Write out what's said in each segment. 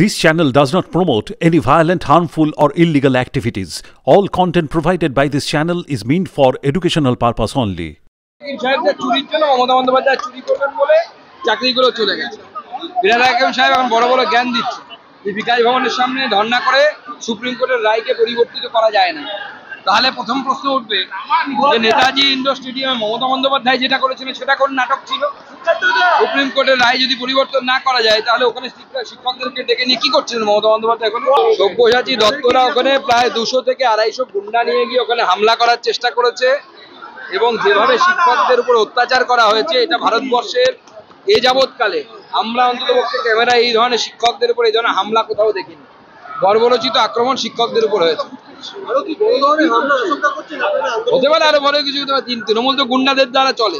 This channel does not promote any violent, harmful, or illegal activities. All content provided by this channel is meant for educational purpose only. চুরির জন্য মমতা বন্দ্যোপাধ্যায় চুরি করবেন বলে চাকরিগুলো চলে গেছে। বিরাট হাকিম সাহেব এখন বড় বড় জ্ঞান দিচ্ছে যে বিকাশ ভবনের সামনে ধর্ণা করে সুপ্রিম কোর্টের রায়কে পরিবর্তিত করা যায় না। তাহলে প্রথম প্রশ্ন উঠবে যে নেতাজি ইন্ডোর স্টেডিয়ামে মমতা বন্দ্যোপাধ্যায় যেটা করেছিলেন সেটা কোন নাটক ছিল? সুপ্রিম কোর্টের রায় যদি পরিবর্তন না করা যায় তাহলে ওখানে শিক্ষকদেরকে ডেকে নিয়ে কি করছিলেন মমতা বন্দ্যোপাধ্যায়? ওখানে সব্যসাচী দত্তরা ওখানে প্রায় 200 থেকে 250 গুন্ডা নিয়ে গিয়ে ওখানে হামলা করার চেষ্টা করেছে এবং যেভাবে শিক্ষকদের উপর অত্যাচার করা হয়েছে এটা ভারতবর্ষের এ যাবৎকালে আমরা অন্ততপক্ষে ক্যামেরায় এই ধরনের শিক্ষকদের উপর এই ধরনের হামলা কোথাও দেখিনি। বর্বরচিত আক্রমণ শিক্ষকদের উপর হয়েছে। হতে পারে আরো বড় কিছু হতে পারে। তৃণমূল তো গুন্ডাদের দ্বারা চলে।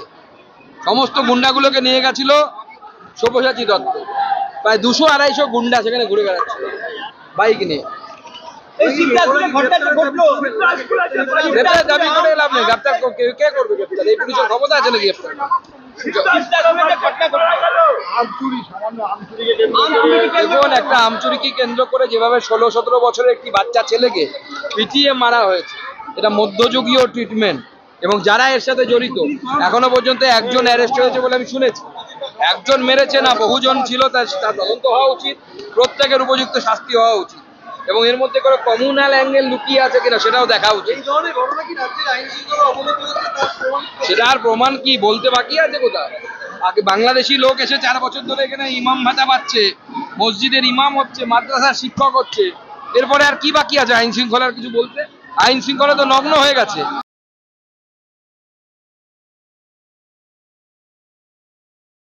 সমস্ত গুন্ডাগুলোকে নিয়ে গেছিল সব্যসাচী দত্ত। প্রায় 200-250 গুন্ডা সেখানে ঘুরে বেড়াচ্ছে বাইক নিয়ে। দাবি করে এলাম না, গ্রেপ্তার কে করবে? গ্রেপ্তার এই পুলিশের ক্ষমতা আছে নাকি গ্রেপ্তার? দেখুন, একটা আমচুরিকে কেন্দ্র করে যেভাবে 16-17 বছরের একটি বাচ্চা ছেলেকে পিটিয়ে মারা হয়েছে, এটা মধ্যযুগীয় ট্রিটমেন্ট এবং যারা এর সাথে জড়িত এখনো পর্যন্ত একজন অ্যারেস্ট হয়েছে বলে আমি শুনেছি। একজন মেরেছে না, বহুজন ছিল, তার তদন্ত হওয়া উচিত, প্রত্যেকের উপযুক্ত শাস্তি হওয়া উচিত এবং এর মধ্যে কোনো কমিউনাল অ্যাঙ্গেল লুকিয়ে আছে কিনা সেটাও দেখা উচিত। সেটার প্রমাণ কি বলতে বাকি আছে কোথায়? বাংলাদেশি লোক এসে 4 বছর ধরে এখানে ইমাম ভাতা পাচ্ছে, মসজিদের ইমাম হচ্ছে, মাদ্রাসার শিক্ষক হচ্ছে, এরপরে আর কি বাকি আছে আইন শৃঙ্খলার কিছু বলতে? আইন শৃঙ্খলা তো নগ্ন হয়ে গেছে।